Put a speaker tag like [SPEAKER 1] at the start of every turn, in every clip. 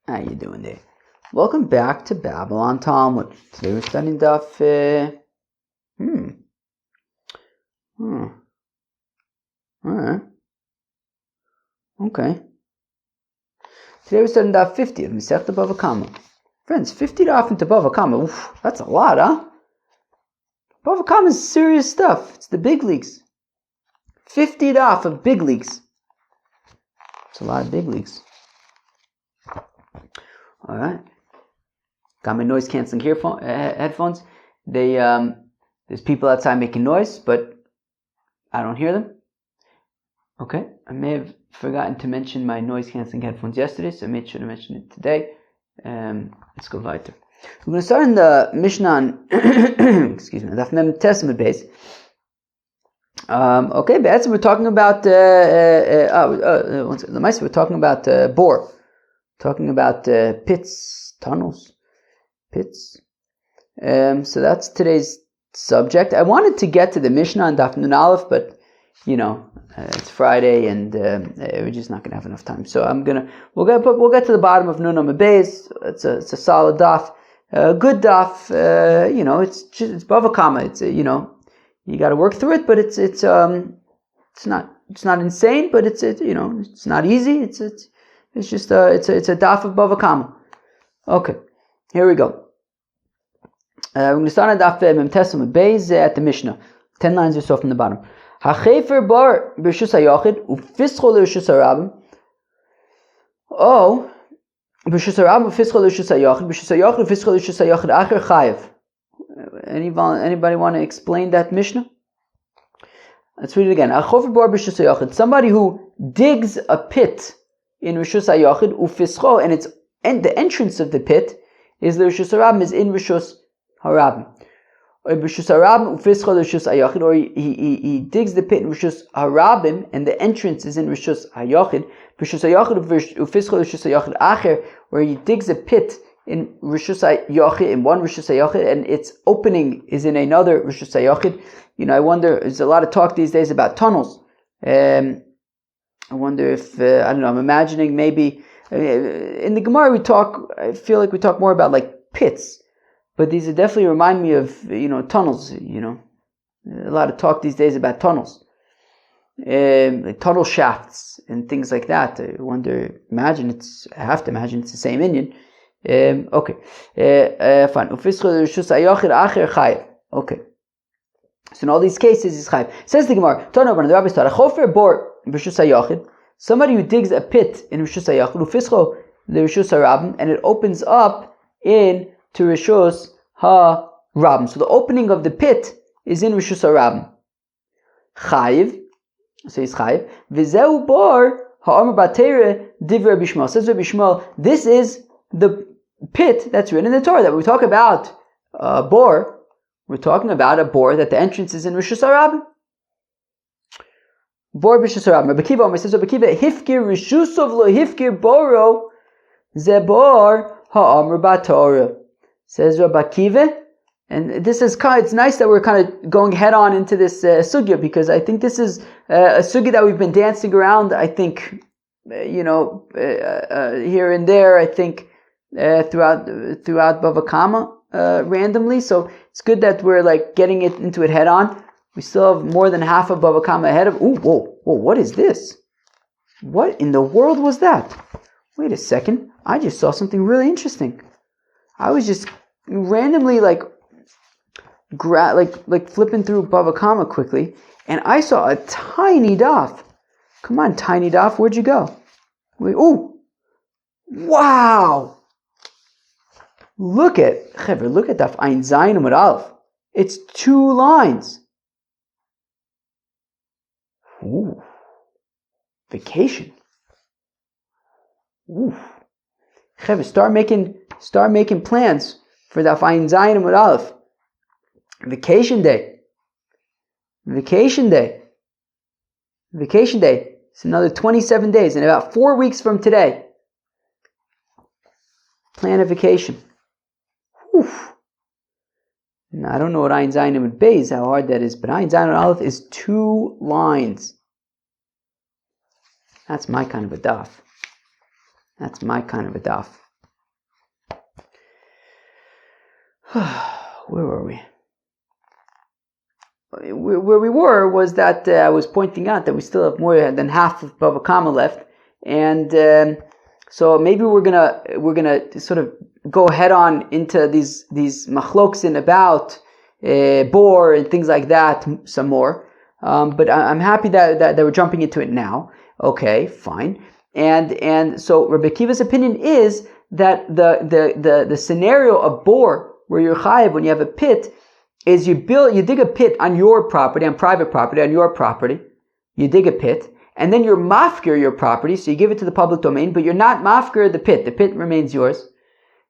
[SPEAKER 1] How you doing there? Welcome back to Babylon Talmud. Today we're studying Daf. Alright. Okay. Today we're studying Daf 50 of Masechta BavaKama. Friends, 50 Daf into BavaKama. Oof, that's a lot, huh? BavaKama is serious stuff. It's the big leagues. 50 Daf of big leagues. It's a lot of big leagues. All right, got my noise canceling headphones. There's people outside making noise, but I don't hear them. Okay, I may have forgotten to mention my noise canceling headphones yesterday, so I made sure to mention it today. Let's go weiter. We're going to start in the Mishnah on excuse me, Daf Mem Testament base. Okay, but we're talking about we're talking about bor. Talking about pits, tunnels, pits. So that's today's subject. I wanted to get to the Mishnah on Daf Nun Aleph, but it's Friday and we're just not going to have enough time. So we'll get to the bottom of Nun Amud Beis. It's a solid daf, good daf. It's BavaKama. It's you got to work through it, but it's not insane, but it's not easy. It's just it's a daf of BavaKama. Okay, here we go. We're going to start on daf Mem Testament Beis at the Mishnah, 10 lines or so from the bottom. Hachefer bar b'reshus hayachid ufischo l'reshus harabim. Oh, b'reshus harabim ufischo l'reshus hayachid b'reshus hayachid ufischo l'reshus hayachid acher chayev. Anybody want to explain that Mishnah? Let's read it again. Hachefer bar b'reshus hayachid. Somebody who digs a pit in Rishus HaYachid, ufischo, and the entrance of the pit is the Rishus HaRabim, is in Rishus HaRabim. Or Rishus HaRabim, ufischo Rishus HaYachid, or he digs the pit in Rishus HaRabim, and the entrance is in Rishus HaYachid. Rishus HaYachid, ufischo Rishus HaYachid acher, where he digs a pit in Rishus HaYachid, in one Rishus HaYachid, and its opening is in another Rishus HaYachid. I wonder, there's a lot of talk these days about tunnels. I wonder if, I'm imagining maybe, in the Gemara I feel like we talk more about like pits, but these definitely remind me of, tunnels, a lot of talk these days about tunnels, like tunnel shafts and things like that. I have to imagine it's the same Indian. Okay, fine. Okay. So in all these cases, is chayiv. Says the Gemara, the Rabbi started, Chofer bor b'reshus hayachid, somebody who digs a pit in Rishus hayachid, ufischo l'rishus harabim, and it opens up into Rishus harabim. So the opening of the pit is in Rishus harabim. Chayiv, so he's chayiv. V'zeu bor ha'amar b'Torah divrei Rabbi Shmuel. Says Rabbi Shmuel, this is the pit that's written in the Torah that we talk about. Bor. We're talking about a bor that the entrance is in Rishus HaRabim. Bor b'Rishus HaRabim. Rabbi Kiva says, Rabbi Kiva, hifkir rishusov lo hifkir boro ze bor ha'amr b'Torah. Says Rabbi Kiva, and this is it's nice that we're kind of going head on into this sugya, because I think this is a sugya that we've been dancing around, I think, here and there, I think, throughout BavaKama. Randomly, so it's good that we're like getting into it head on. We still have more than half of BavaKama ahead of. Whoa! What is this? What in the world was that? Wait a second! I just saw something really interesting. I was just randomly like flipping through BavaKama quickly, and I saw a tiny daf. Come on, tiny daf, where'd you go? Wait! Wow! Look at Daf Ein Zayin Amud Aleph. It's 2 lines. Ooh. Vacation. Ooh. Chaver, start making plans for Daf Ein Zayin Amud Aleph. Vacation day. It's another 27 days, and about 4 weeks from today. Plan a vacation. Oof. Now, I don't know what Ein Zayin Amud Beis, how hard that is, but Ein Zayin Amud Aleph is 2 lines. That's my kind of a daf. Where were we? Where we were was that I was pointing out that we still have more than half of BavaKama left, and so maybe we're gonna sort of go head on into these machloksin about bor and things like that some more. But I'm happy that we're jumping into it now. Okay, fine. And so Rabbi Akiva's opinion is that the scenario of bor where you're chayiv when you have a pit is you dig a pit on your property, on private property, on your property. You dig a pit, and then you're mafkir your property, so you give it to the public domain, but you're not mafkir the pit. The pit remains yours.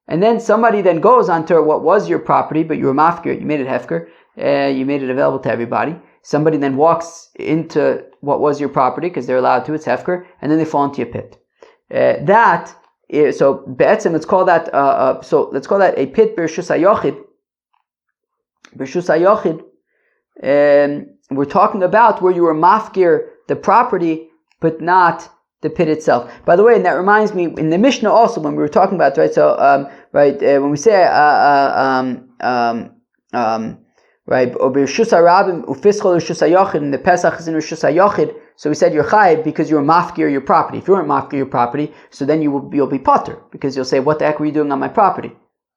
[SPEAKER 1] And then somebody then goes onto what was your property, but you were mafkir, you made it hefker, you made it available to everybody. Somebody then walks into what was your property, because they're allowed to, it's hefker, and then they fall into your pit. So be'etzem, let's call that a pit b'reshus hayochid. B'reshus hayochid. We're talking about where you were mafkir the property, but not the pit itself. By the way, and that reminds me, in the Mishnah also, when we were talking about, right, so, when we say, right, B'reshus harabim ufischol reshus hayochid, and the Pesach is in reshus hayochid, so we said you're chayiv because you're mafkir your property. If you weren't mafkir your property, so then you'll be potter, because you'll say, what the heck were you doing on my property?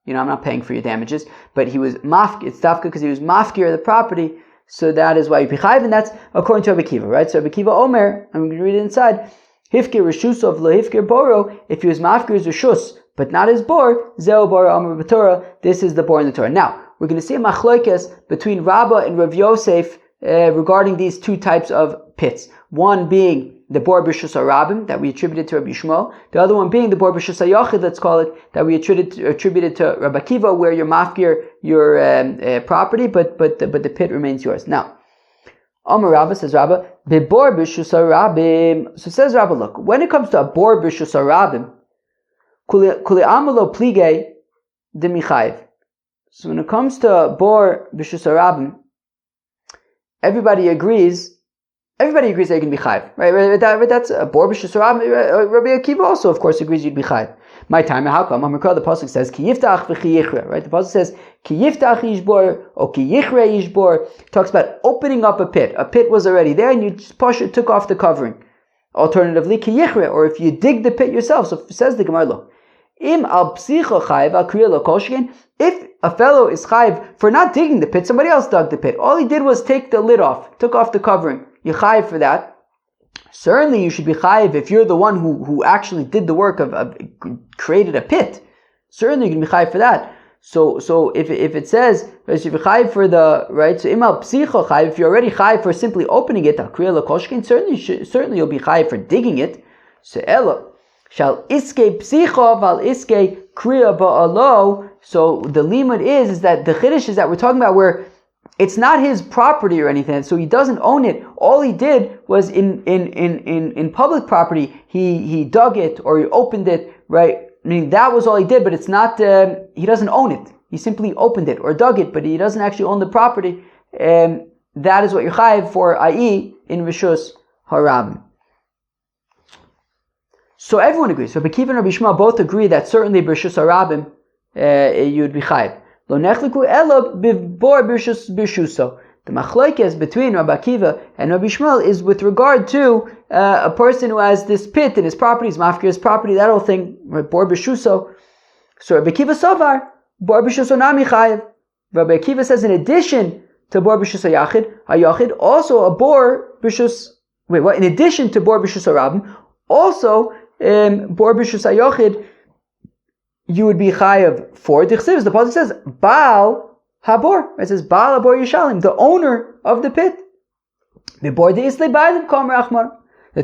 [SPEAKER 1] You know, I'm not paying for your damages. But he was mafkir, it's dafka because he was mafkir the property, so that is why you be chayiv, and that's according to Rabbi Akiva, right? So Rabbi Akiva Omer, I'm going to read it inside, Hifkir reshusov lo hifkir boro, if he was mafkir his reshus, but not his bor, zeo boro Omer b'Torah, this is the bor in the Torah. Now, we're going to see a machlokes between Rabbah and Rav Yosef regarding these two types of pits. One being the bor b'reshus harabim that we attributed to Rabbi Shmuel. The other one being the bor b'reshus hayochid, let's call it, that we attributed to Rabbi Akiva, where you're mafkir your property, but the pit remains yours. Now, Amar Rabbah, says Rabbah, b'bor b'reshus harabim. So says Rabbah, look, when it comes to a bor b'reshus harabim, kuli amalo plige demichayiv. So when it comes to bor b'reshus harabim, everybody agrees that you can be chayiv, right? That's a bor b'reshus harabim. Rabbi Akiva also, of course, agrees you'd be chayiv. My time, how come? The pasuk says ki yiftach v'chi yichre, right? The pasuk says ki yiftach yishbor or ki yichre yishbor. Talks about opening up a pit. A pit was already there, and you just took off the covering. Alternatively, ki yichre, or if you dig the pit yourself. So says the Gemara, look, im al psicha chayiv al kriya lo kolshkin. If a fellow is chayiv for not digging the pit, somebody else dug the pit. All he did was take the lid off, took off the covering. You're chayiv for that. Certainly you should be chayiv if you're the one who actually did the work of created a pit. Certainly you can be chayiv for that. So if it says if you're chayiv for the right, so imal psicha chayiv, if you're already chayiv for simply opening it, certainly you'll be chayiv for digging it. So ella shall iske psicha val iske kriya ba'alo. So the limud is that the chiddush is that we're talking about where it's not his property or anything, so he doesn't own it. All he did was in public property, he dug it or he opened it, right? I mean, that was all he did, but it's not, he doesn't own it. He simply opened it or dug it, but he doesn't actually own the property. That is what you're chayiv for, i.e. in reshus harabim. So everyone agrees. So Rabbi Akiva and Rabbi Shmuel both agree that certainly b'reshus harabim you'd be chayiv. Lo nechliku ela b'bor b'rshuso. The machlokes between Rabbi Akiva and Rabbi Shmuel is with regard to a person who has this pit in his property, his mafkir his property, that whole thing, bor b'rshuso. So Rabbi Akiva savar bor b'rshuso nami chayiv. Rabbi Akiva says in addition to bor b'reshus hayochid, also a bor b'reshus. Wait, what? In addition to bor b'reshus harabim, also bor b'reshus hayochid, you would be chayav for dichsiv. The pasuk says Baal Habor. It says Baal Habor Yishalim, the owner of the pit. The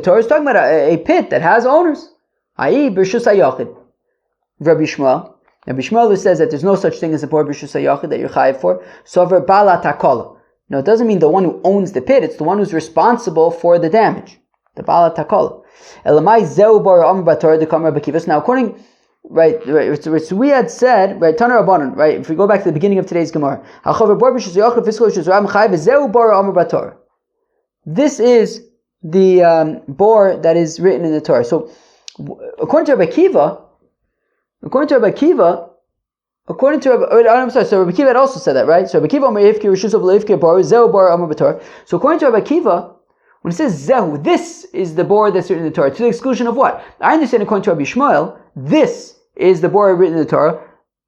[SPEAKER 1] Torah is talking about a pit that has owners, i.e. b'reshus hayochid. Rabbi Shmuel says that there's no such thing as a bor b'reshus hayochid that you're chayav for. Sover Baal Takola. No, it doesn't mean the one who owns the pit. It's the one who's responsible for the damage. The Baal Takola. Elamai zeu bar amr b'Torah dekam Rabbi Akiva. Now, according Right. So we had said, right, Tana Rabbanon, right, if we go back to the beginning of today's Gemara, this is the bor that is written in the Torah. So, according to Rabbi Akiva, According to I'm sorry, so Rabbi Kiva had also said that, right? So Rabbi Kiva Omer Yifki Rishus of Leifki Bar Zehu Bar Amar B'Torah. So according to Rabbi Kiva, when it says Zehu, this is the bor that's written in the Torah, to the exclusion of what? I understand according to Rabbi Shmuel, this is the bor written in the Torah,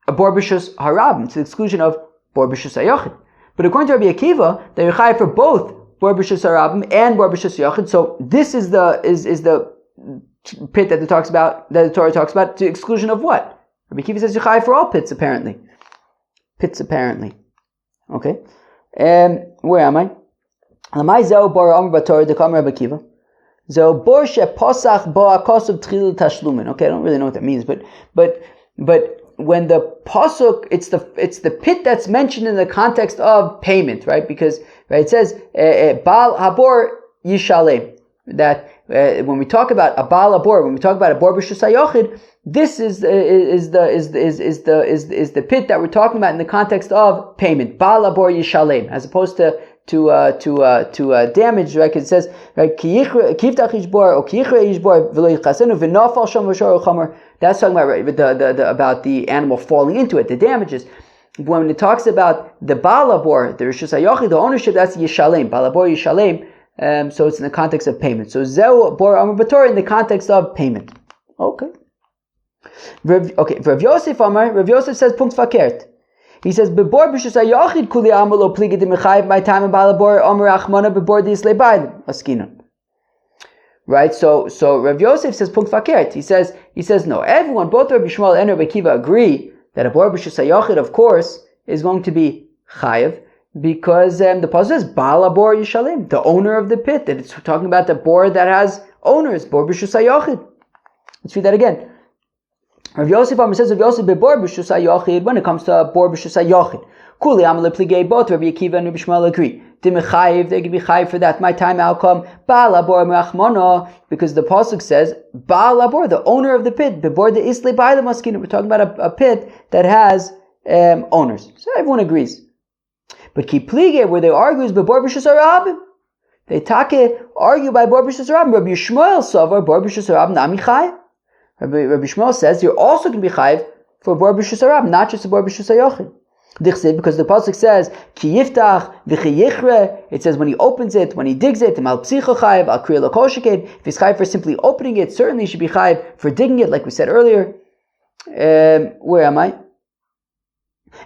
[SPEAKER 1] a bor b'shus harabim, to the exclusion of bor b'shus hayachid. But according to Rabbi Akiva, that you're chayav for both bor b'shus harabim and bor b'shus hayachid. So this is the pit that the Torah talks about, to the exclusion of what? Rabbi Akiva says you're chayav for all pits apparently. Okay. Where am I? Lamai zeu bor amar b'Torah dekam Rabbi Akiva. Zeu bor sheposach bo akosov tchil tashlumin. Okay, I don't really know what that means, but when the pasuk, it's the pit that's mentioned in the context of payment, right? Because right, it says Baal Habor Yishalem. That when we talk about a Baal Habor, when we talk about a bor b'shus hayochid, this is the pit that we're talking about in the context of payment. Baal Habor Yishalem, as opposed to damage, right? Because it says, right, kiftach ishbor or kichre ishbor v'lo yichasenu v'nafal sham v'shor chomer. That's talking about, right, about the animal falling into it, the damages. When it talks about the balabor, the rishus hayochid, the ownership, that's yishalem, balabor yishalem. So it's in the context of payment. So zeu bor amar b'Torah in the context of payment. Okay. Rav Yosef Amar. Rav Yosef says punkt verkehrt. He says, "Bebor b'shus hayachid kuli amalo pligi d'mechayev my time in balabor amar achmana bebor d'isle b'ayim askinon." Right. So Rav Yosef says punkt verkehrt. He says no. Everyone, both Rabbi Shmuel and Rabbi Kiva, agree that a bor b'shus hayachid, of course, is going to be chayev because the pasuk says balabor yishalim, the owner of the pit. That it's talking about the bor that has owners. Bor b'shus hayachid. Let's read that again. Rav Yosef says Rav Yosef bebor b'shus hayochid when it comes to bor b'shus hayochid. Kuli amal pligei both Rabbi Akiva and Rabbi Shmuel agree. Dimechayiv, they can be chayiv for that. My time outcome Baal Habor merachmana, because the pasuk says Baal Habor, the owner of the pit. Bebor de isle b'ayim askinon. We're talking about a pit that has owners. So everyone agrees. But ki pligei, where they argue is bebor b'shus harabim. They argue by bor b'shus harabim. Rabbi Shmuel savar bor b'shus harabim nami chayiv. Rabbi Shmuel says you're also going to be chayiv for bor b'shus harabim, not just a bor b'shus hayochid. Because the pasuk says ki yiftach v'chi yichre. It says when he opens it, when he digs it, mal psicha chayiv al kriya l'kol sheked. If he's chayiv for simply opening it, certainly he should be chayiv for digging it, like we said earlier. Where am I?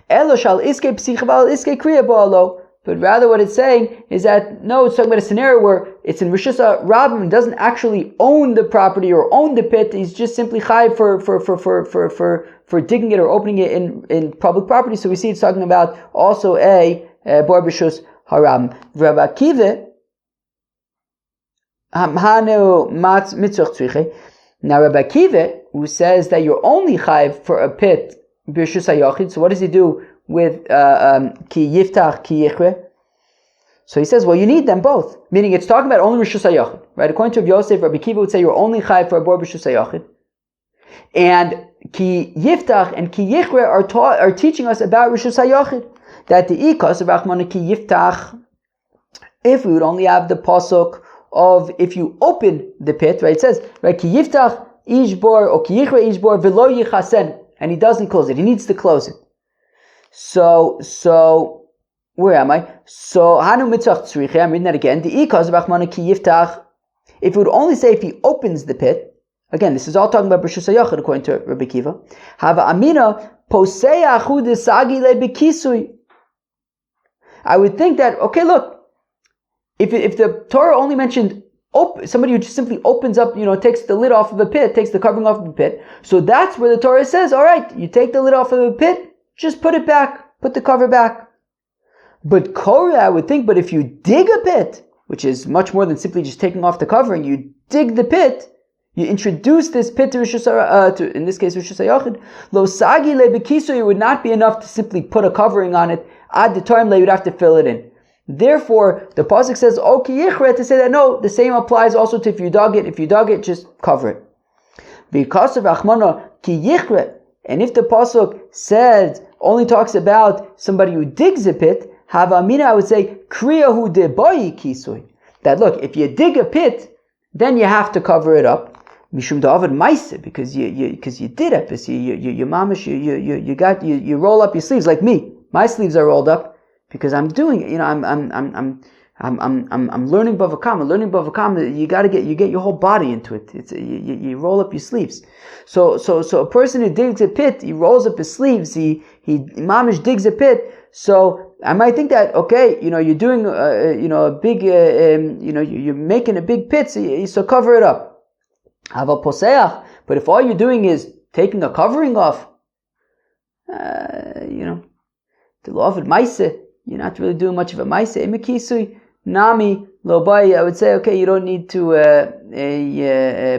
[SPEAKER 1] Elo shal iske psicha v'al iske kriya bo'alo. But rather what it's saying is that, no, it's talking about a scenario where it's in Rishus Rabbim and doesn't actually own the property or own the pit. He's just simply chayiv for digging it or opening it in public property. So we see it's talking about also a bor b'shus harabim. Rabbi Akiva, now Rabbi Akiva, who says that you're only chayiv for a pit b'shus hayochid. So what does he do with ki yiftach ki yichre? So he says, well, you need them both. Meaning it's talking about only rishus hayochid, right? According to Rav Yosef, Rabbi Kiva would say you're only chayiv for a bor b'shus hayochid. And ki yiftach and ki yichre are teaching us about rishus hayochid. That the ikas of Rachmana ki yiftach, if we would only have the pasuk of if you open the pit, right? It says, right, ki yiftach ishbor or ki yichre ishbor v'lo yichasen, and he doesn't close it. He needs to close it. So where am I? So hanu mitzvach tzriche. I'm reading that again. The ikaz rachmana ki yiftach. If it would only say if he opens the pit, again, this is all talking about b'shus hayochid according to Rabbi Kiva. Hava amina posei achud sagi le bekisui. I would think that, okay, look, if the Torah only mentioned somebody who just simply opens up, takes the lid off of a pit, takes the covering off of the pit, so that's where the Torah says, all right, you take the lid off of the pit, just put it back, put the cover back. But Korah, I would think, but if you dig a pit, which is much more than simply just taking off the covering, you dig the pit, you introduce this pit to in this case, Rishus HaYachid, lo sagi le bekiso, it would not be enough to simply put a covering on it, ad the time le, you'd have to fill it in. Therefore, the pasuk says, "O ki yichre," to say that no, the same applies also to if you dug it. If you dug it, just cover it. Because of Achmana ki yichre, and if the pasuk says only talks about somebody who digs a pit, havamina, I would say kriyahu de boyi kisui. That look, if you dig a pit, then you have to cover it up. Mishum da'avad ma'aseh, because you did epis, you mamish, you roll up your sleeves like me. My sleeves are rolled up because I'm doing it. I'm learning BavaKama. Learning BavaKama, you get your whole body into it. It's you roll up your sleeves. So a person who digs a pit, he rolls up his sleeves. He mamish digs a pit. So I might think that, okay, you're doing a big you're making a big pit, so cover it up. But if all you're doing is taking a covering off, the law of maise, you're not really doing much of a maise. Imekisui nami lobai, I would say, okay, you don't need to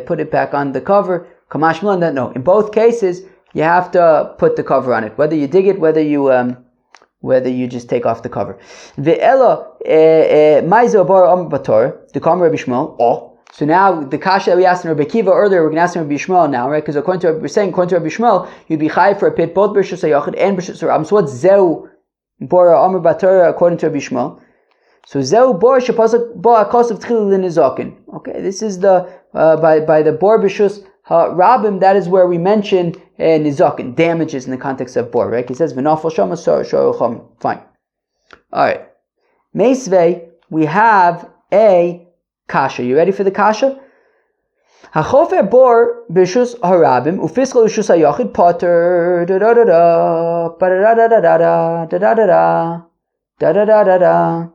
[SPEAKER 1] put it back on the cover. Kamash Milan, no. In both cases, you have to put the cover on it. Whether you dig it, whether you just take off the cover. Ve'ela maizo bar am bator, the Kamar Rabbi Shmuel. Oh. So now the kasha that we asked in Rabbi Kiva earlier, we're going to ask Rabbi Shmuel now, right? Because according to Rabbi Shmuel, you'd be chayiv for a pit both b'rishus hayachid and b'rishus harabim. So what's zeu bora amar batorah according to Rabbi Shmuel? So zeu bora shepasuk ba akosav tchil l'nizakin. Okay, this is the by the bor b'rishus harabim. That is where we mention nizakin, damages in the context of bor, right? He says v'nafal shama shor. Fine. All right. Meisvei, we have a kasha. You ready for the kasha? Hachofer bor b'rishus harabim ufiskal b'rishus hayachid potter da da da da da da da da da da da da.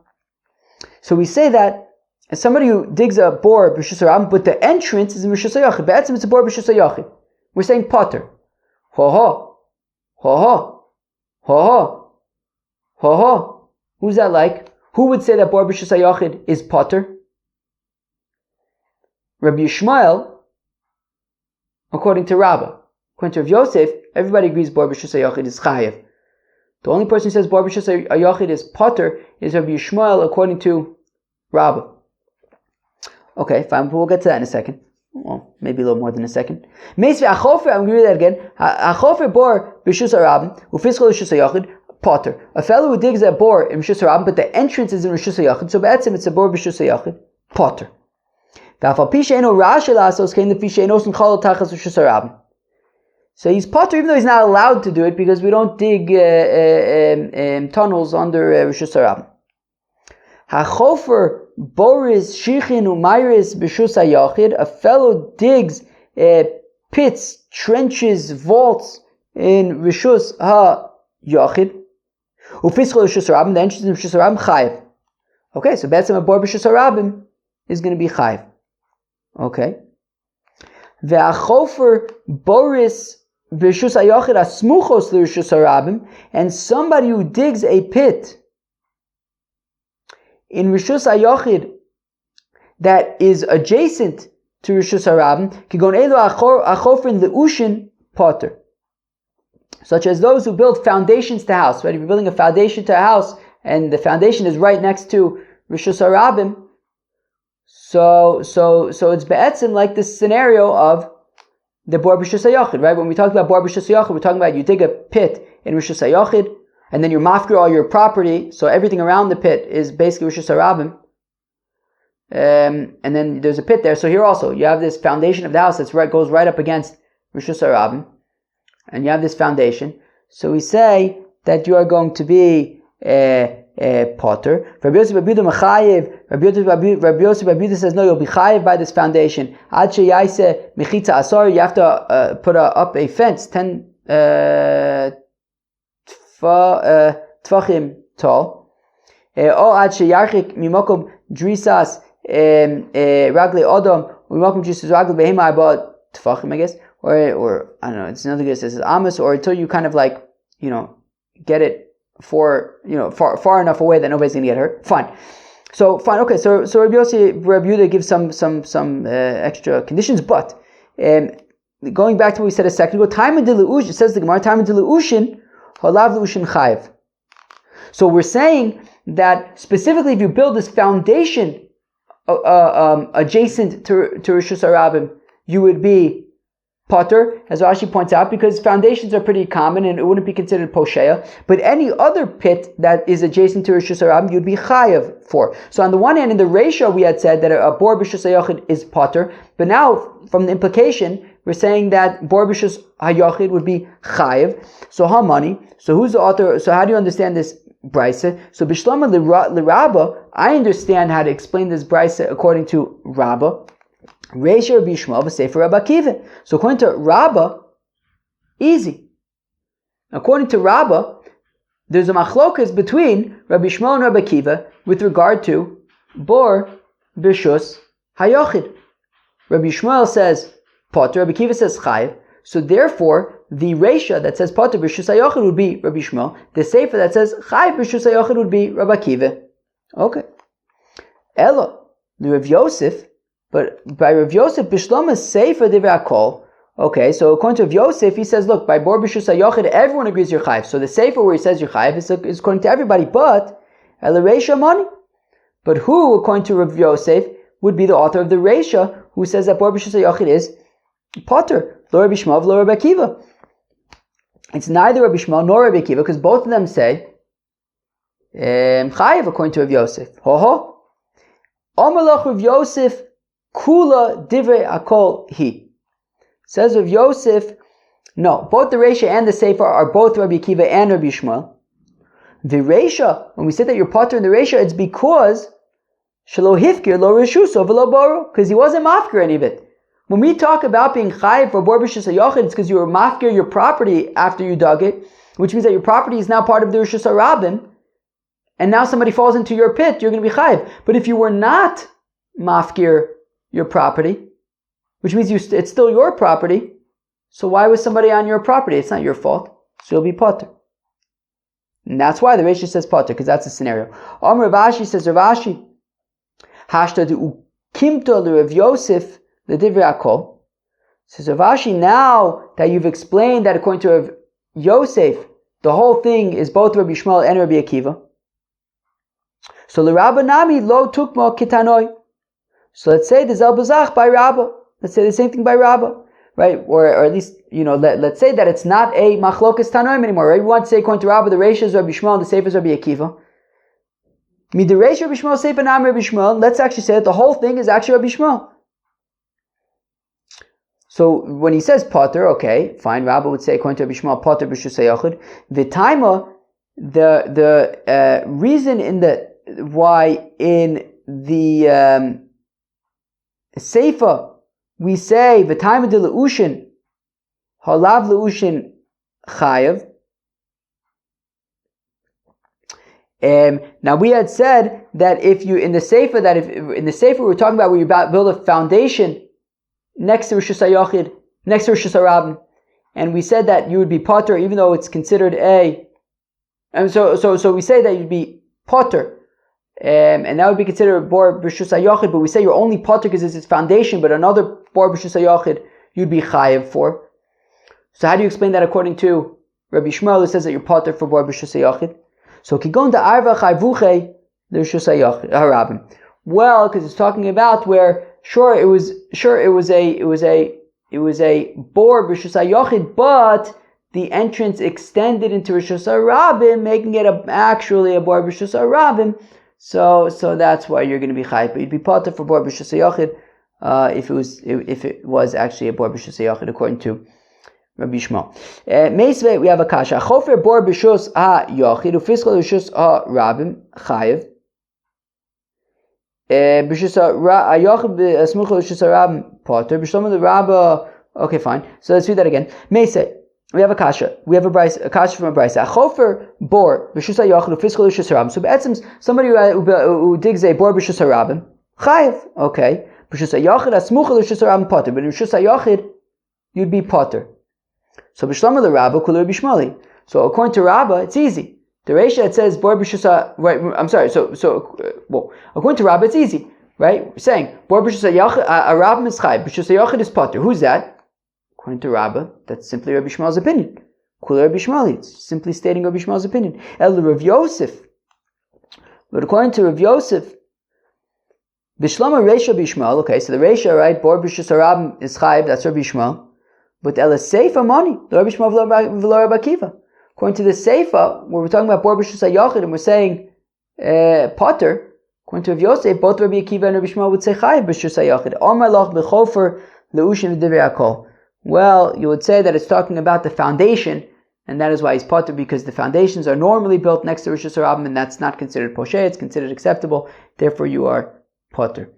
[SPEAKER 1] So we say that as somebody who digs a bor b'rishus harabim, but the entrance is in b'rishus hayachid. Be'etzim it's a bor b'rishus hayachid. We're saying potter. Ho ho ho ho ho ho ho ho. Who's that like? Who would say that bor b'rishus hayachid is potter? Rabbi Yishmael, according to Rabbah. According to Rav Yosef, everybody agrees bor b'rishus hayachid is chayev. The only person who says bor b'rishus hayachid is potter is Rabbi Yishmael, according to Rabbah. Okay, fine, we'll get to that in a second. Well, maybe a little more than a second. Meisvei achofer, I'm going to read that again. Achofer bor b'rishus harabim ufiskal b'rishus hayachid potter. A fellow who digs a bor in b'rishus harabim, but the entrance is in b'rishus hayachid, so be'etzim it's a bor b'rishus hayachid potter. So he's potter even though he's not allowed to do it because we don't dig tunnels under Rishus Harabim. Hachofer boris shichin umayris b'shus hayachid. A fellow digs pits, trenches, vaults in Rishus hayachid. Ufiskal Rishus Harabim. The entrance in Rishus Harabim chayiv. Okay, so betzim a bor b'shus harabim is going to be chayiv. Okay. Ve'achofer boris b'rishus hayachid asmuchos l'rishus harabim, and somebody who digs a pit in rishus hayachid that is adjacent to rishus harabim, kigon elu achofer leushin potter, such as those who build foundations to house. Right, if you're building a foundation to a house and the foundation is right next to rishus harabim, so it's be'etzim like this scenario of the bor b'rishus hayachid, right? When we talk about bor b'rishus hayachid, we're talking about you dig a pit in rishus hayachid, and then you mafkir all your property, so everything around the pit is basically rishus harabim, and then there's a pit there. So here also you have this foundation of the house that's goes right up against rishus harabim, and you have this foundation. So we say that you are going to be potter. Rabbi Yosef Babuda says no, you'll be chayiv by this foundation. Ad sheyaise mechitza asar, you have to put up a fence 10 tfachim tall. O ad sheyarchik mimokom drisas ragle odom mimokom drisas ragle behema about tfachim, I guess, or I don't know. It's another guess. It says amos, or until you kind of like get it far enough away that nobody's going to get hurt. Fine. Okay. So Rabbi Yehuda gives some extra conditions, but going back to what we said a second ago, time in diluushin, it says the Gemara, time in diluushin, halav luushin chayiv. So we're saying that specifically, if you build this foundation adjacent to Rishus Harabim, you would be potter, as Rashi points out, because foundations are pretty common and it wouldn't be considered posheya. But any other pit that is adjacent to Rishus HaRabim, you'd be chayav for. So on the one hand, in the ratio we had said that a bor b'Rishus HaYachid is potter, but now from the implication, we're saying that bor b'Rishus HaYachid would be chayav. So how money? So who's the author? So how do you understand this brisa? So Bishlama l'Rabba, I understand how to explain this brisa according to Rabba. Reisha Rabbi Yishmael v'Sefer Rabbi Akiva. So according to Rabba, easy. According to Rabba, there's a machlokas between Rabbi Yishmael and Rabbi Akiva with regard to bor b'Rishus HaYachid. Rabbi Yishmael says potter, Rabbi Akiva says chayiv. So therefore, the Reisha that says potter b'Rishus HaYachid would be Rabbi Yishmael. The Sefer that says chayiv b'Rishus HaYachid would be Rabbi Akiva. Okay. Ella, the Rav Yosef. But by Rav Yosef, Bishlama Sefer Divrei HaKol. Okay, so according to Rav Yosef, he says, look, by Bor B'Rishus HaYachid, everyone agrees you're chayiv. So the Sefer where he says you're chayiv is according to everybody, but El Reisha Mani. But who, according to Rav Yosef, would be the author of the Reisha, who says that Bor B'Rishus HaYachid is potter, lo Rabbi Yishmael, lo Rabbi Akiva. It's neither Rabbi Yishmael nor Rabbi Akiva, because both of them say chayiv according to Rav Yosef. Ho. Amalach Rav Yosef Kula divrei akol he. Says Rav Yosef, no, both the Reisha and the Sefer are both Rabbi Akiva and Rabbi Yishmael. The Reisha, when we say that you're potter in the Reisha, it's because shelo hifkir lo reshuso v'lo boro, because he wasn't mafkir any of it. When we talk about being chayiv for bor b'Rishus HaYachid, it's because you were mafkir your property after you dug it, which means that your property is now part of the Rishus HaRabim, and now somebody falls into your pit, you're going to be chayiv. But if you were not mafkir your property, which means it's still your property, so why was somebody on your property? It's not your fault, so you'll be potter. And that's why the Reisha says potter, because that's the scenario. Rav Ashi says, Rav Ashi, hashta de ukimto le Rav Yosef le divrei HaKol. Says Rav Ashi, now that you've explained that according to Rav Yosef, the whole thing is both Rabbi Yishmael and Rabbi Akiva. So le Rabba Nami lo tukmo kitanoi. So let's say the Zel Bazach by Rabbah. Let's say the same thing by Rabbah, right? Or at least, let's say that it's not a machlokas tanoim anymore, right? We want to say according to Rabbah, the Reisha is Rabbi Yishmael and the Sefer is Rabbi Akiva. Mid the Reisha Rabbi Yishmael, Sefer Nam Rabbi Yishmael. Let's actually say that the whole thing is actually Rabbi Yishmael. So when he says potter, okay, fine. Rabbah would say according to Rabbi Yishmael, potter b'Rishus HaYachid. V'taima, the reason in the why in the Seifa, we say v'taima de leushin, halav leushin chayav. Now we had said that if you in the Seifa we're talking about where you build a foundation next to Rishus HaYachid, next to Rishus HaRabim, and we said that you would be potter even though it's considered and so we say that you'd be potter. And that would be considered bor b'Rishus HaYachid, but we say you're only potter because it's its foundation, but another bor b'Rishus HaYachid you'd be chayiv for. So how do you explain that according to Rabbi Yishmael, who says that you're potter for bor b'Rishus HaYachid? So kigon da arva chayvuche l'Rishus HaRabim. Well, because it's talking about where it was a bor b'Rishus HaYachid, but the entrance extended into Rishus HaRabim, making it actually a bor b'Rishus HaRabim. So that's why you're going to be chayiv. But you'd be potter for bor b'Rishus HaYachid if it was actually a bor b'Rishus HaYachid according to Rabbi Yishmael. Meisvei, we have a kasha. Chofer bor b'Rishus HaYachid ufiskol Rishus HaRabim chayiv. B'Rishus HaYachid b'asmuchol Rishus HaRabim potter. B'Shlomo the Rabba. Okay, fine. So let's read that again. Meisvei. We have a kasha. We have a kasha from a brisa. Chofer bor b'Rishus HaYachid ufiskol Rishus HaRabim. So be'etzim, somebody who digs a bor b'Rishus HaRabim chayiv. Okay. B'Rishus HaYachid asmuchol Rishus HaRabim potter. But in Rishus HaYachid you'd be potter. So b'Shlomo the Rabba kula Rabbi Yishmael. So according to Rabba, it's easy. The Reisha it says bor b'Rishus right. I'm sorry. So according to Rabba, it's easy, right? We're saying bor b'Rishus HaYachid Rabba is chayiv. B'Rishus HaYachid is potter. Who's that? According to Rabba, that's simply Rabbi Yishmael's opinion. Kula Rabbi Yishmael. It's simply stating Rabbi Yishmael's opinion. El Rav Yosef. But according to Rav Yosef, B'Shlomo Reisha B'Yishmael. Okay, so the Reisha, right? Bor b'Rishus HaRabim is chayiv. That's Rabbi Yishmael. But Ela Seifa money. According to the Seifa, where we're talking about Bor B'Shus HaYachid, and we're saying Potter, according to Rav Yosef, both Rabbi Akiva and Rabbi Shmuel would say Chayiv B'Shus HaYachid. Amar Lach B'Chofer Le'ushin V'Divrei HaKol. Well, you would say that it's talking about the foundation, and that is why he's Potter, because the foundations are normally built next to Rosh Hashanah, and that's not considered Poshe, it's considered acceptable, therefore you are Potter.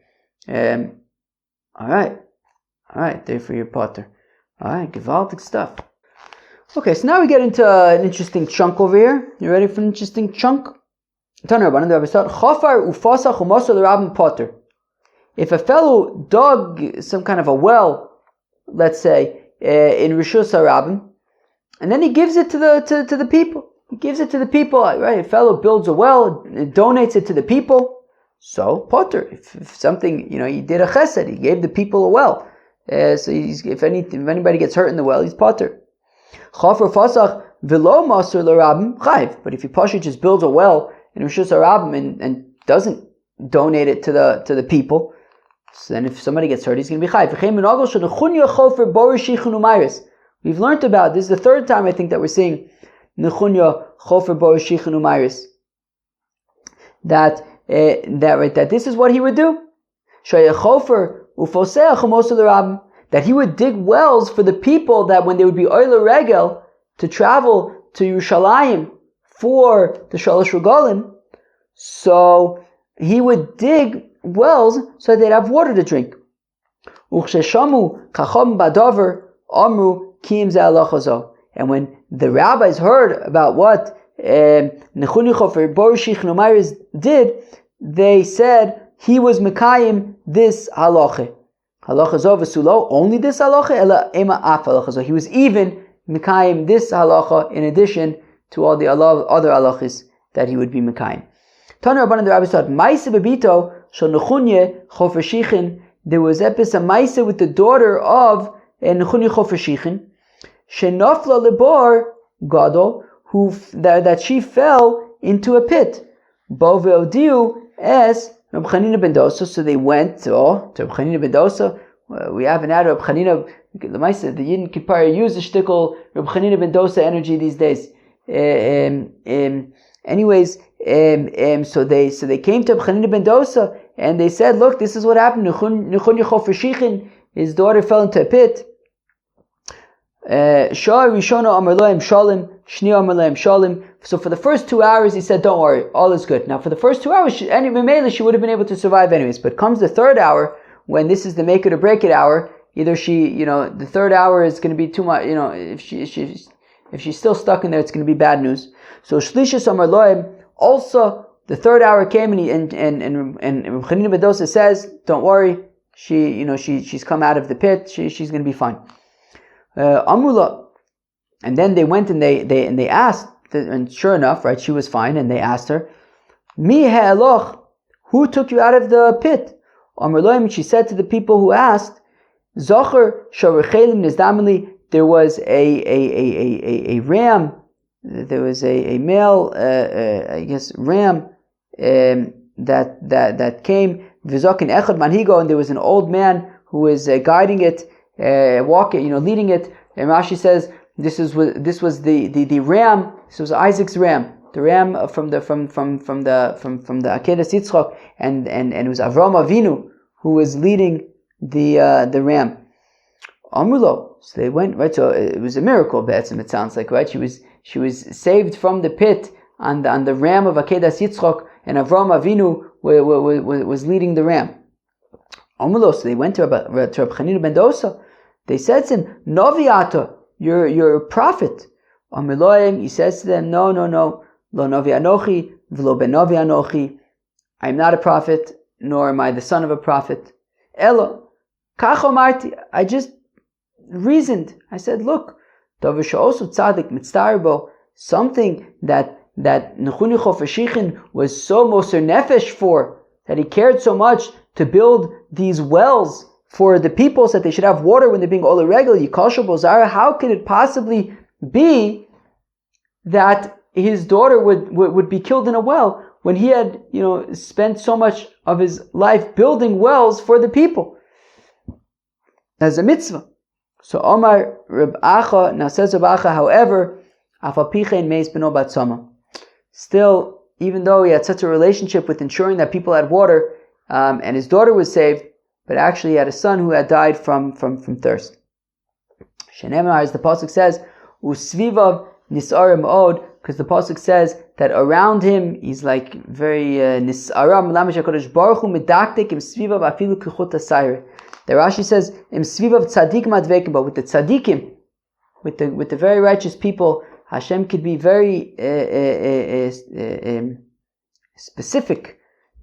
[SPEAKER 1] Alright, therefore you're Potter. Alright, gewaltig stuff. Okay, so now we get into an interesting chunk over here. You ready for an interesting chunk? If a fellow dug some kind of a well, let's say, in Rishus HaRabim, and then he gives it to the people. He gives it to the people, right? A fellow builds a well, donates it to the people. So, Potter, if something, he did a chesed, he gave the people a well. So if anybody gets hurt in the well, he's Potter. But if he Pasha just builds a well in Rishus HaRabim and doesn't donate it to the people, so then if somebody gets hurt, he's going to be Chayiv. We've learned about this. Is the third time I think that we're seeing Nechunya Chofer Borishichin Umayris. That this is what he would do. That he would dig wells for the people, that when they would be Oile Regel to travel to Yerushalayim for the Shalosh Regalim, so he would dig wells so they'd have water to drink. And when the rabbis heard about what Nechunya Chofer Borishichin Umayris did, they said he was Mekayim this halacha. Halacha zov v'sulo, only this halacha, ela ema af halacha zov. He was even Mekayim this halacha in addition to all the other halachas that he would be Mekayim. Tana Rabbanan, the rabbi said, Maisa bebito shel Nechunya Chofer Shichin. There was a Maisa with the daughter of Nechunya Chofer Shichin, shenafla lebor gadol, that she fell into a pit. Bo ve'odiu es Reb Chanina ben Dosa, so they went to Reb Chanina ben Dosa. We haven't had Reb Chanina. The Yidden Kippur use the shtickle Reb Chanina ben Dosa energy these days. So they came to Reb Chanina ben Dosa and they said, "Look, this is what happened. Nechunya Chofer Shichin, his daughter fell into a pit." Shah Rishona Amar Lohem Shalim, Shni Amar Lohem Shalim. So for the first 2 hours, he said, "Don't worry, all is good." Now, for the first 2 hours, she would have been able to survive anyways. But comes the third hour, when this is the make it or break it hour. Either she, the third hour is going to be too much. If she's still stuck in there, it's going to be bad news. So Shlishas Amar Lohem. Also, the third hour came, and Chanina ben Dosa says, "Don't worry, she's come out of the pit. She's going to be fine." Amrula, and then they went and they asked, and sure enough, right, she was fine, and they asked her, Mi ha'eloch, who took you out of the pit? Amrloim, she said to the people who asked, Zocher sharechelim nizdamili, there was a ram, there was a male, ram that came, v'zokin echad manhigo, and there was an old man who was guiding it, walking, leading it. And Rashi says this was the ram. This was Isaac's ram, the ram from the Akedas Yitzchak, and it was Avram Avinu who was leading the ram. Amrulo. So they went, right. So it was a miracle. Be'etzim, it sounds like, right. She was saved from the pit on the ram of Akedas Yitzchak, and Avram Avinu was leading the ram. Amulo, so they went to Reb Chanina ben Dosa. They said to him, Noviata, you're a prophet. Amiloim, he says to them, no, lo novi anochi, v'lo ben novi anochi. I am not a prophet, nor am I the son of a prophet. Elo, kach omarti, I just reasoned. I said, look, also tzadik mitztarbo, something that Nechunya Chofer Shichin was so moser nefesh for, that he cared so much to build these wells for the people so that they should have water when they're being ola regel, yikasha bozara. How could it possibly be that his daughter would be killed in a well when he had, spent so much of his life building wells for the people as a mitzvah? So Omar Reb Acha, now says Reb Acha, however, Afapichen meis beno batzama. Still, even though he had such a relationship with ensuring that people had water, and his daughter was saved, but actually he had a son who had died from thirst. Shenemar, as the pasuk says, Usvivav nisarim od, because the pasuk says that around him he's like very nisaram. Lamash HaKadosh Baruch Hu medaktek im svivav afilu kuchut asayre. The Rashi says im svivav tzadikim advekim, but with the tzadikim, with the very righteous people, Hashem could be very specific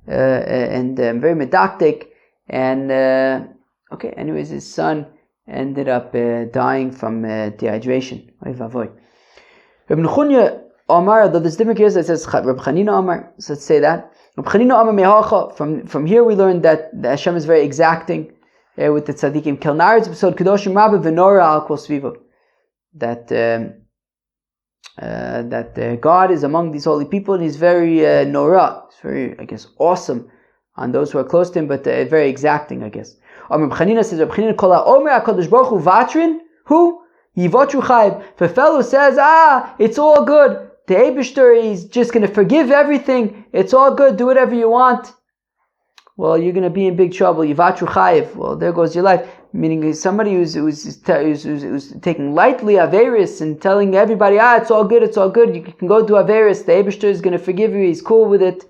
[SPEAKER 1] and very medaktik. And anyways, his son ended up dying from dehydration. Reb Nechunya Omar, though there's different cases, it says Reb Chanina Omar. So let's say that. Reb Chanina Omar mehacha. From here we learned that Hashem is very exacting with the tzaddikim. Kelnaritz episode Kedoshim Rabbi V'Nora Al Kol Sviva. That God is among these holy people, and He's very Nora. He's very, I guess, awesome on those who are close to Him, but very exacting, I guess. Reb Chanina says, Reb Chanina Kol HaOmer HaKadosh Baruch Hu Vatrin. Who? Yivotru Chayv. If a fellow says, it's all good, the Eibishter is just going to forgive everything, it's all good, do whatever you want, well, you're going to be in big trouble. Yivatru Chayiv. Well, there goes your life. Meaning somebody who's taking lightly Averis and telling everybody, it's all good, you can go do Averis, the Eibishter is going to forgive you, he's cool with it.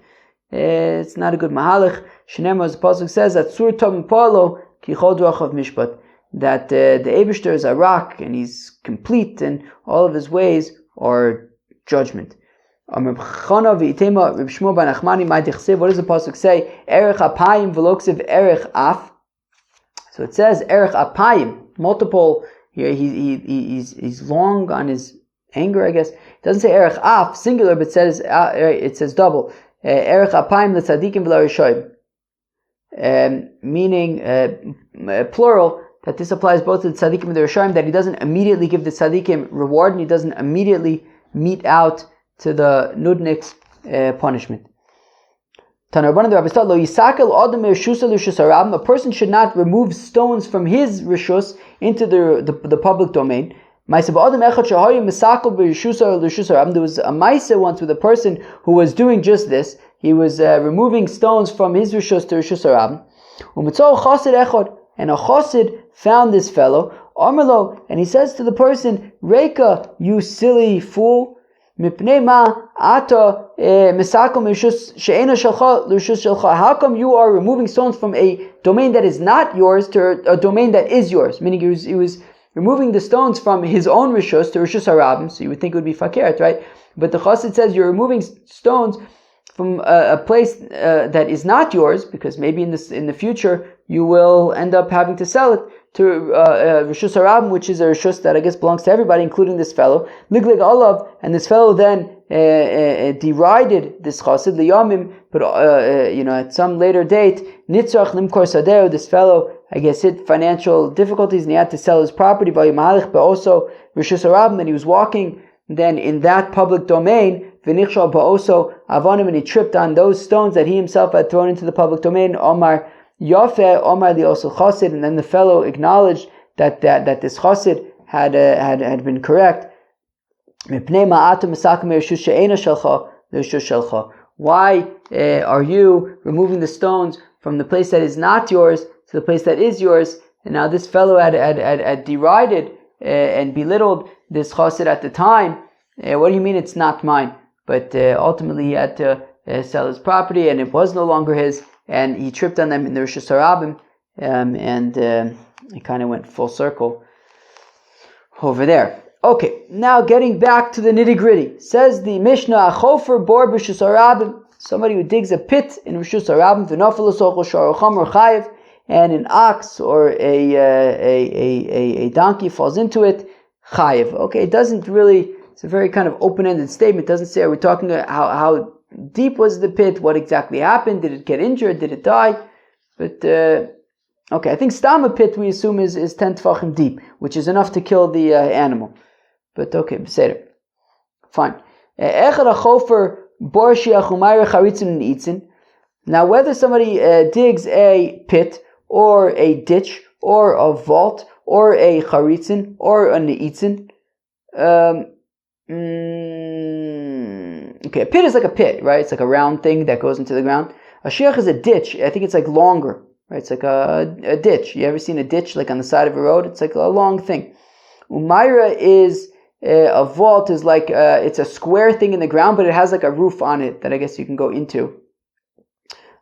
[SPEAKER 1] It's not a good mahalach. Shenemar, as the pasuk says, that Sur Tom Polo Ki Chod Rachav Mishpat, that the Eibishter is a rock and he's complete and all of his ways are judgment. What does the pasuk say? Erech apayim v'loksiv erech af. So it says erech apayim, multiple here. He's long on his anger, I guess. It doesn't say erech af singular, but it says double. Erech apayim l'tzadikim v'larishoyim, meaning plural. That this applies both to the tzaddikim and the rishoyim. That he doesn't immediately give the tzaddikim reward, and he doesn't immediately mete out to the nudnik's punishment. A person should not remove stones from his rishus into the public domain. There was a maisa once with a person who was doing just this. He was removing stones from his rishus to rishus harabim. And a chassid found this fellow, and he says to the person, Reika, you silly fool, how come you are removing stones from a domain that is not yours to a domain that is yours? Meaning he was removing the stones from his own rishus to rishus harabim, so you would think it would be fakert, right? But the chassid says you're removing stones from a place that is not yours, because maybe in the future you will end up having to sell it to Rishus Harabim, which is a Rishus that I guess belongs to everybody, including this fellow. Liglig Olav, and this fellow then derided this chassid liyamim, but at some later date, Nitzrach Limkor Sadeo, this fellow, I guess, hit financial difficulties and he had to sell his property, but also Rishus Harabim, and he was walking then in that public domain, V'nichshal ba'oso avonim, and he tripped on those stones that he himself had thrown into the public domain. Omar Yafeh, Omar li osel chassid, and then the fellow acknowledged that this chassid had been correct. Why are you removing the stones from the place that is not yours to the place that is yours? And now this fellow had derided and belittled this chassid at the time. What do you mean it's not mine? But ultimately he had to sell his property, and it was no longer his, and he tripped on them in the Rishus Harabim, and it kind of went full circle over there. Okay, now getting back to the nitty-gritty. Says the Mishnah, Achofer bor b'Rishus Harabim, somebody who digs a pit in Rishus Harabim, v'nafel l'sochel sharocham or chayiv, and an ox or a donkey falls into it, chayiv. Okay, it doesn't really, it's a very kind of open-ended statement. It doesn't say, are we talking about how deep was the pit, what exactly happened, did it get injured, did it die? But okay, I think Stama pit we assume is 10 tefachim deep, which is enough to kill the animal. But okay, beseder. Fine. Now whether somebody digs a pit or a ditch or a vault or a charitzin, or a neitzin. Okay, a pit is like a pit, right? It's like a round thing that goes into the ground. A shiach is a ditch. I think it's like longer, right? It's like a ditch. You ever seen a ditch like on the side of a road? It's like a long thing. Umayra is a vault is like it's a square thing in the ground, but it has like a roof on it that I guess you can go into.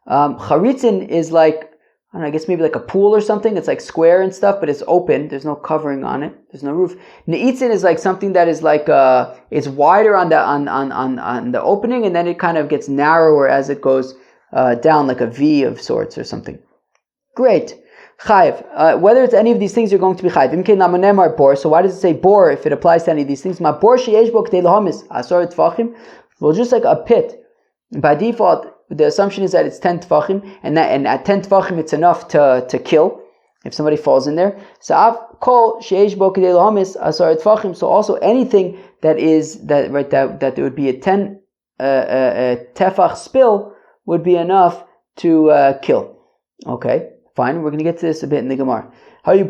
[SPEAKER 1] Charitzin is like, I don't know, I guess maybe like a pool or something. It's like square and stuff, but it's open. There's no covering on it. There's no roof. Neitzin is like something that is like it's wider on the opening, and then it kind of gets narrower as it goes down, like a V of sorts or something. Great. Chayiv. Whether it's any of these things, you're going to be chayiv. Imkein lamanemar bor. So why does it say bor if it applies to any of these things? Ma bor sheyesh bo k'tei lahamis asor tefachim. Well, just like a pit, by default, the assumption is that it's 10 tefachim, and at 10 tefachim it's enough to kill if somebody falls in there. So av kol sheyesh bo k'tei lahamis asor tefachim. So also anything that there would be a 10 tefach spill would be enough to kill. Okay. Fine, we're going to get to this a bit in the Gemara. If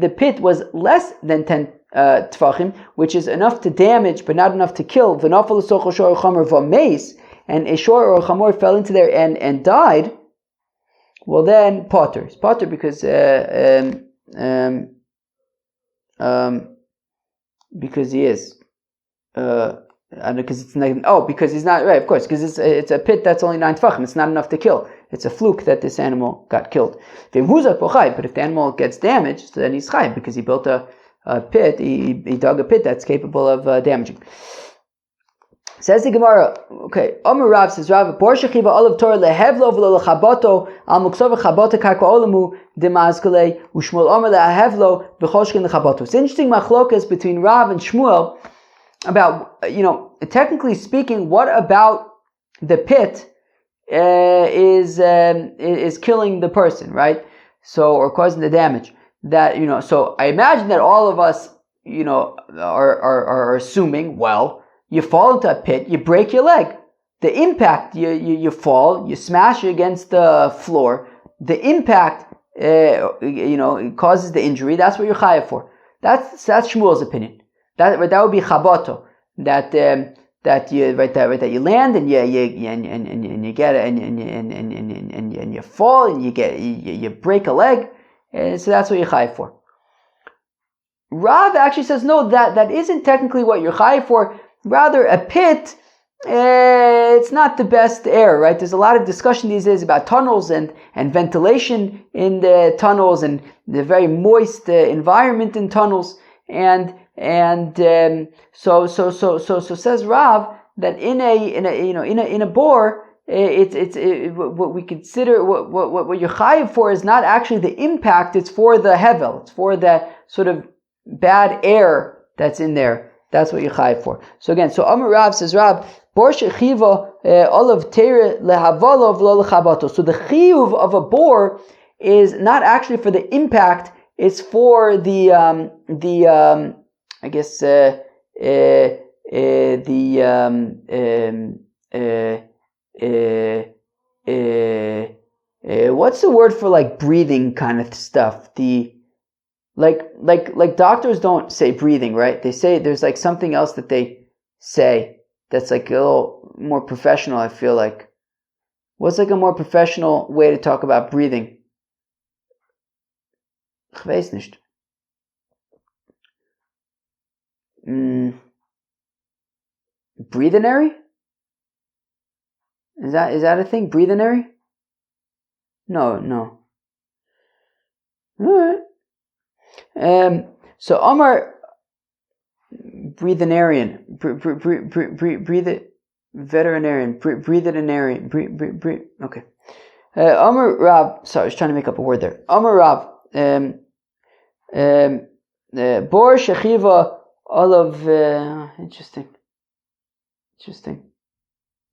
[SPEAKER 1] the pit was less than 10 tefachim, which is enough to damage but not enough to kill, and a shor or a chamor fell into there and died, well then potter. It's potter because he is. Because it's negative. Oh, because he's not right. Of course, because it's a pit that's only 9 tefachim. It's not enough to kill. It's a fluke that this animal got killed. But if the animal gets damaged, then he's chayv because he built a pit. He dug a pit that's capable of damaging. Says the Gemara. Okay, Amar Rav says Rav Bor shechiva olav Torah lehevlo v'lo lechaboto al muksov chabota karka olamu demazkale ushmuel Amar lehevlo v'choshkin lechaboto. It's interesting machlokas between Rav and Shmuel about, technically speaking, what about the pit is killing the person, right? So, or causing the damage. That, so I imagine that all of us, are assuming, well, you fall into a pit, you break your leg. The impact, you fall, you smash against the floor. The impact, causes the injury. That's what you're chayav for. That's Shmuel's opinion. That would be chaboto. That you land and you get and you fall and you break a leg, and so that's what you're chayav for. Rav actually says no, that isn't technically what you're chayav for. Rather, a pit, it's not the best air, right? There's a lot of discussion these days about tunnels and ventilation in the tunnels and the very moist environment in tunnels, and so says Rav that in a bore, it's what we consider what you're chayiv for is not actually the impact, it's for the hevel, it's for the sort of bad air that's in there. That's what you're chayiv for. So again, Amar Rav says Rav bor shechiva olav teire lehavalo v'lo lechabato. So the chiyuv of a bore is not actually for the impact, it's for the I guess what's the word for like breathing kind of stuff? The like doctors don't say breathing, right? They say there's like something else that they say that's like a little more professional, I feel like. What's like a more professional way to talk about breathing? Ich weiß nicht. Breathinary? Is that a thing? Breathinary? No. Alright. So Omar breathinarian, breathinarian, okay. Omar Rav, sorry, I was trying to make up a word there. Omar Rav, Bor Shechiva Olav, interesting.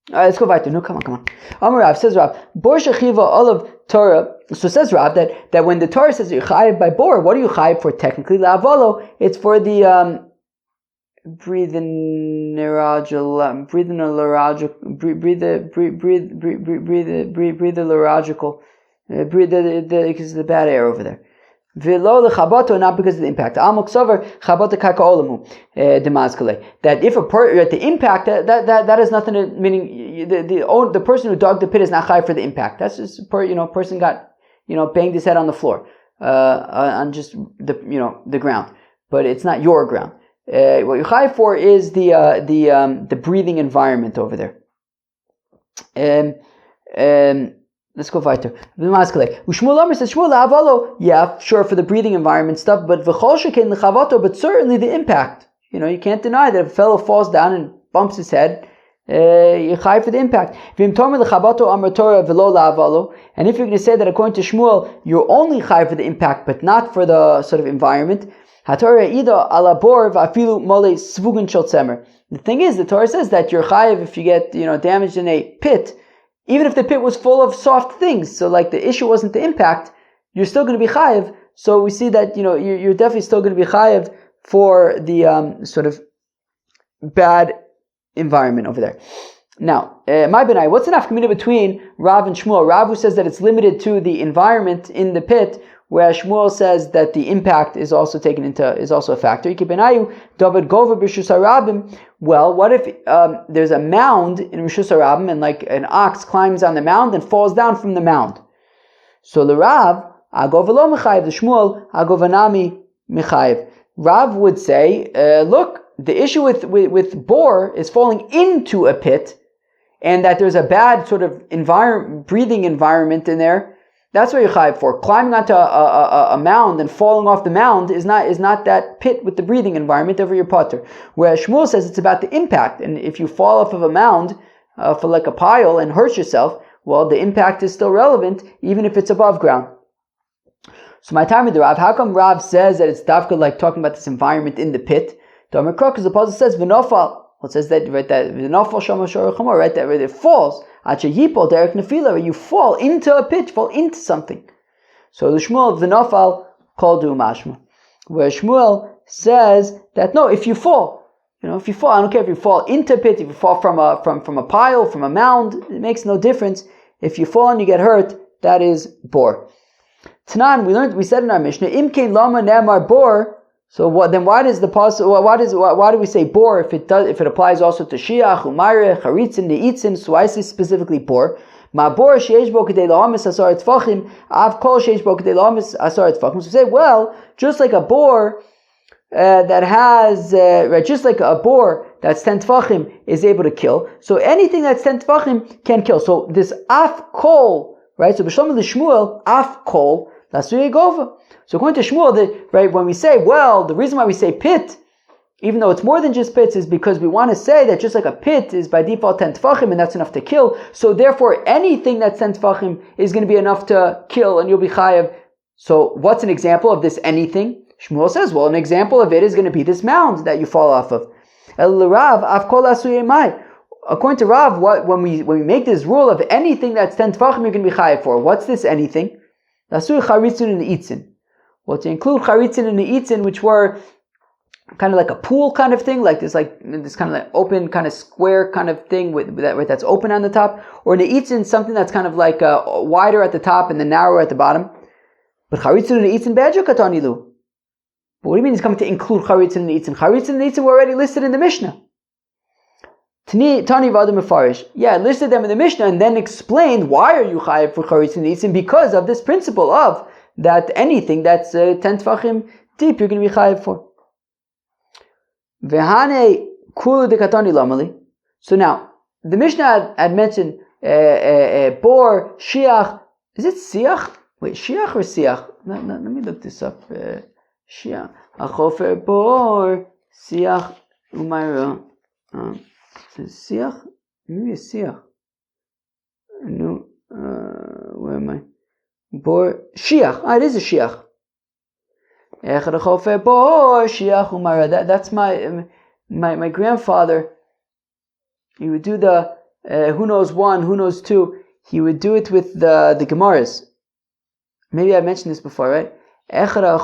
[SPEAKER 1] Alright, let's go back to, no, come on. Amar Rav, says Rav, Bor Shechiva Olav Torah. So says Rav that when the Torah says you're chayiv by bor, what are you chayiv for technically? La'avolo, it's for the breathing neurological because of the bad air over there. V'lo lechabato, not because of the impact. Amok sover chabato kaka olamu demazkale. That if at the impact, that has nothing to, meaning the person who dug the pit is not chai for the impact. That's just person got banged his head on the floor on just the ground, but it's not your ground. What you're chai for is the breathing environment over there. Let's go weiter. Shmuel Amr says, yeah, sure, for the breathing environment stuff, but certainly the impact. You can't deny that if a fellow falls down and bumps his head, you're chai for the impact. And if you're going to say that according to Shmuel, you're only chai for the impact, but not for the sort of environment, the thing is, the Torah says that you're chayiv if you get damaged in a pit, even if the pit was full of soft things. So like the issue wasn't the impact, you're still going to be chayiv. So we see that you're definitely still going to be chayiv for the sort of bad environment over there. Now, my benai, what's the nafkamina between Rav and Shmuel? Rav, who says that it's limited to the environment in the pit, whereas Shmuel says that the impact is also a factor. Well, what if there's a mound in Rishus Harabim and like an ox climbs on the mound and falls down from the mound? So the Rav, agov lo mechayev, the Shmuel, agov anami mechayev. Rav would say, look, the issue with bor is falling into a pit, and that there's a bad sort of breathing environment in there. That's what you're chayiv for. Climbing onto a mound and falling off the mound is not that pit with the breathing environment over your potter. Whereas Shmuel says it's about the impact, and if you fall off of a mound for like a pile and hurt yourself, well, the impact is still relevant even if it's above ground. So my time with the Rav, how come Rav says that it's dafka like talking about this environment in the pit? Because the puzzle says v'nofal. It says that right that v'nofal shama shor chamor, right, that it falls. Achayipol derek nefila, you fall into a pit, fall into something. So the Shmuel v'nofal kol du mashma, where Shmuel says that no, if you fall, I don't care if you fall into a pit, if you fall from a pile, from a mound, it makes no difference. If you fall and you get hurt, that is bor. Tanan, we said in our Mishnah, imkein lama ne'amar bor. So then why does why do we say bor if it applies also to shiach, umayre, charitzin, neitzin? So I say specifically bor. Ma bor sheish bo kedei la'amis asar tfachim, av kol sheish bo kedei la'amis asar tfachim. So we say, well, just like a bor that has just like a bor that's 10 tfachim is able to kill. So anything that's 10 tfachim can kill. So this af kol, right? So b'shlom l'shmuel af kol lasuyei gova. So according to Shmuel, when we say, well, the reason why we say pit, even though it's more than just pits, is because we want to say that just like a pit is by default 10 tfachim and that's enough to kill, so therefore anything that's 10 tfachim is going to be enough to kill and you'll be chayav. So what's an example of this anything? Shmuel says, well, an example of it is going to be this mound that you fall off of. According to Rav, when we make this rule of anything that's 10 tfachim you're going to be chayav for, what's this anything? Lasui charitzin and itzin. Well, to include charitzin and neitzin, which were kind of like a pool kind of thing, like this kind of like open kind of square kind of thing that's open on the top, or neitzin, something that's kind of like wider at the top and then narrower at the bottom. But charitzin and neitzin badja katanilu. But what do you mean he's coming to include charitzin and neitzin? Charitzin and neitzin were already listed in the Mishnah. Tani v'adam mefarish. Yeah, I listed them in the Mishnah and then explained why are you chayiv for charitzin and neitzin, because of this principle of that anything that's 10 tfachim deep, you're going to be chayiv for. V'hane kulu dekatani lamali. So now, the Mishnah had mentioned bor, shiach. Is it siach? Wait, shiach or siach? No, let me look this up. Shiach. Achofer bor, siach, umayra. Siach? Maybe it's siach. No, where am I? Bor shiach. It is a shiach. That's my grandfather. He would do the who knows one, who knows two. He would do it with the Gemaras. Maybe I mentioned this before, right? We're going to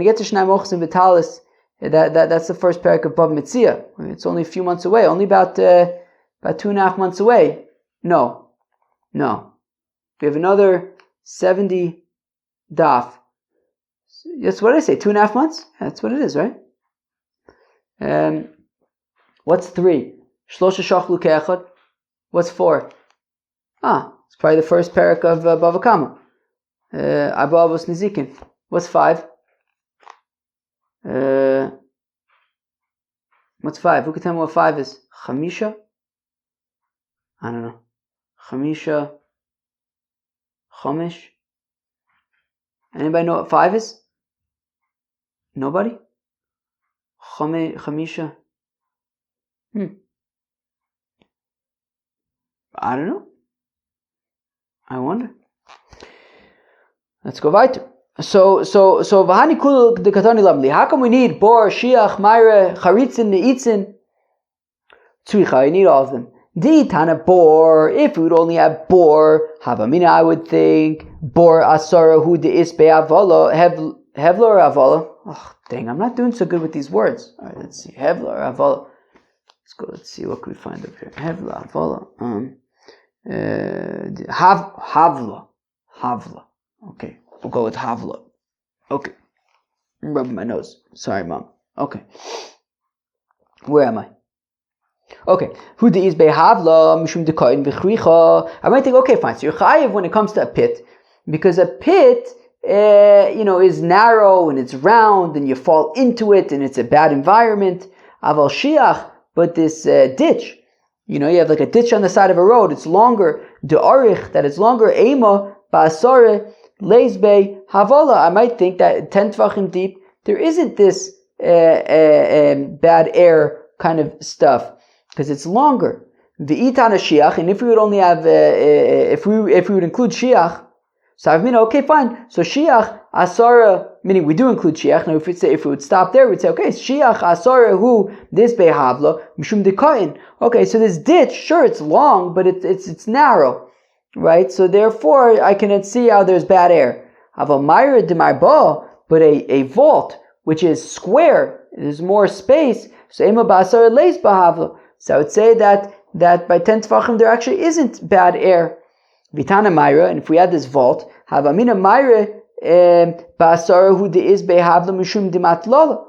[SPEAKER 1] get to Shnaim Ochsim Betalis. That's the first parak of Bav Metzia. It's only a few months away. Only about 2.5 months away. No. No. We have another 70 daf. That's what I say, 2.5 months? That's what it is, right? What's 3? Shlosha shachlu ke'echad. What's 4? It's probably the first parak of BavaKama. Abu Avos Nizikin. What's 5? What's 5? Who can tell me what 5 is? Chamisha? I don't know. Chamisha? Chomish? Anybody know what 5 is? Nobody? Chamisha? I don't know. I wonder. Let's go weiter. So v'hani kul de katani lamli. How come we need bor, shiach, mayre, charitzin, neitzin? Tzricha, you need all of them. Di tana bor. If we would only have bor, havamina, I would think bor asara hu de isbe avala, hevla or avala. Oh, dang, I'm not doing so good with these words. All right, let's see. Hevla or avala. Let's go. Let's see what can we find up here. Hevla, avala. Havla. Okay, we'll go with havla. Okay, I'm rubbing my nose. Sorry, Mom. Okay, where am I? Okay, who is behavla mishum dekoin v'chricha? I might think, okay, fine. So you're chayiv when it comes to a pit, because a pit, is narrow and it's round, and you fall into it, and it's a bad environment. Aval shiach, but this ditch. You have like a ditch on the side of a road. It's longer. De'arich, that it's longer. Ema ba'asare leizbe havala. I might think that 10 tvachim deep, there isn't this bad air kind of stuff because it's longer. V'itan shiach, and if we would only have, if we would include shiach, so I've okay, fine. So shiach asara, meaning we do include shiach. Now, if we would stop there, we'd say, okay, shiach asara hu this behavla mishum dekain. Okay, so this ditch, sure, it's long, but it's narrow, right? So therefore, I can see how there's bad air. Aval mayra demarba, but a vault which is square, there's more space. So ema basara leis behavla. So I would say that by 10 tefachim there actually isn't bad air. Vitana mayra, and if we had this vault, havamina mayra basara hu de is behavla mishum dimatlala.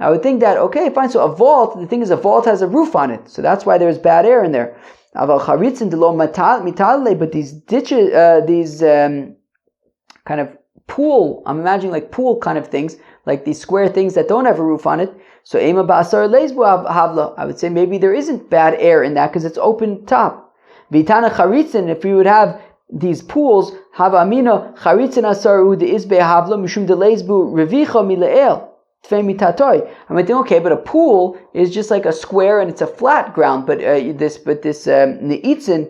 [SPEAKER 1] I would think that, okay, fine, so a vault, the thing is a vault has a roof on it, so that's why there's bad air in there. Aval charitzin de lo mitale, but these ditches, these kind of pool, I'm imagining like pool kind of things, like these square things that don't have a roof on it. So ema basar leisbu havla, I would say maybe there isn't bad air in that because it's open top. Vitana charitzin, if we would have these pools, hava amina charitzin asaru de isbe havla mishum de leisbu revicha mileel. I might think, okay, but a pool is just like a square and it's a flat ground. But this neitzin,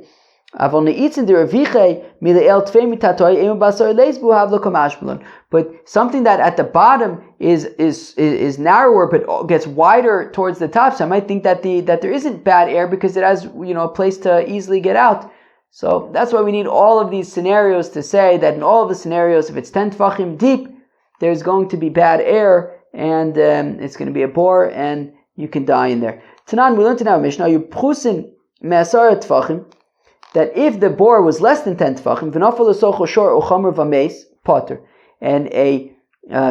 [SPEAKER 1] avol neitzin de reviche mileel tfei mitatoy ema basar leisbu havla kamashmalon. But something that at the bottom is narrower but gets wider towards the top. So I might think that there isn't bad air because it has a place to easily get out. So that's why we need all of these scenarios to say that in all of the scenarios, if it's 10 tefachim deep, there's going to be bad air and it's going to be a bore and you can die in there. Tanan, we learned in our Mishnah, you prusin me'asara tefachim, that if the bore was less than 10 tefachim, v'nafal l'socho shor o chamer v'meis, potter, and a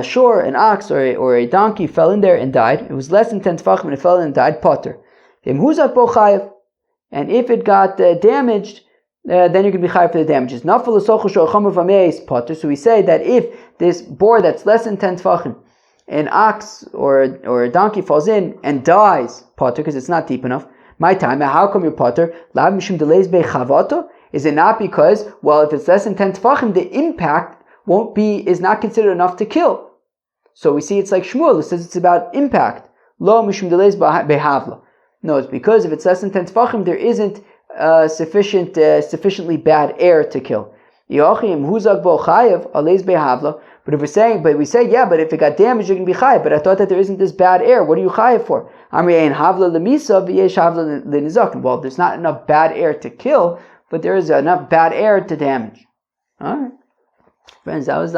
[SPEAKER 1] shore, an ox or a donkey fell in there and died, it was less than 10 tefachim and it fell in and died, potter. And if it got damaged, then you can be chayav for the damages. Potter. So we say that if this boar that's less than 10 tefachim, an ox or a donkey falls in and dies, potter, because it's not deep enough. My time, how come you're potter? Is it not because, well, if it's less than 10 tefachim, the impact is not considered enough to kill. So we see it's like Shmuel, it says it's about impact. Lo mishum deleis behavla. No, it's because if it's less than 10 tefachim, there isn't sufficiently bad air to kill. But if we say, yeah, but if it got damaged, you can be chayav. But I thought that there isn't this bad air. What are you chayav for? Well, there's not enough bad air to kill, but there is enough bad air to damage. Alright. Friends, that was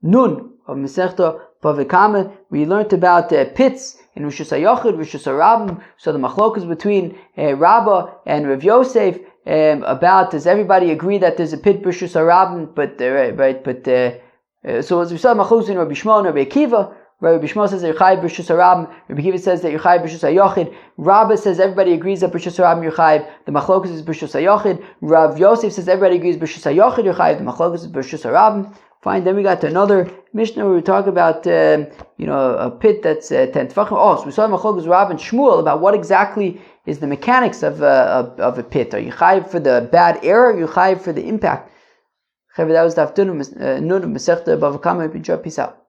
[SPEAKER 1] Nun of Masechta BavaKama. We learned about pits in Rishus HaYachid, Rishus HaRabim. So the machlokas between Rabbah and Rav Yosef about does everybody agree that there's a pit b'rshus harabim? So as we saw machlokes in Rabbi Shimon and Rabbi Akiva. Rabbi Shimon says that you're chayiv b'rshus harabim. Rabbi Akiva says that you're chayiv b'rshus hayachid. Rabbah says everybody agrees that b'rshus harabim you're chayiv. The machlokes is b'rshus hayachid. Rav Yosef says everybody agrees b'rshus hayachid you're chayiv. The machlokes is b'rshus harabim. Fine. Then we got to another Mishnah where we talk about a pit that's 10 tefachim. Oh, so we saw machlokes Rav and Shmuel about what exactly is the mechanics of a pit. Are you chayiv for the bad air? Or are you chayiv for the impact? That was the Aftunum Masechta BavaKama. Peace out.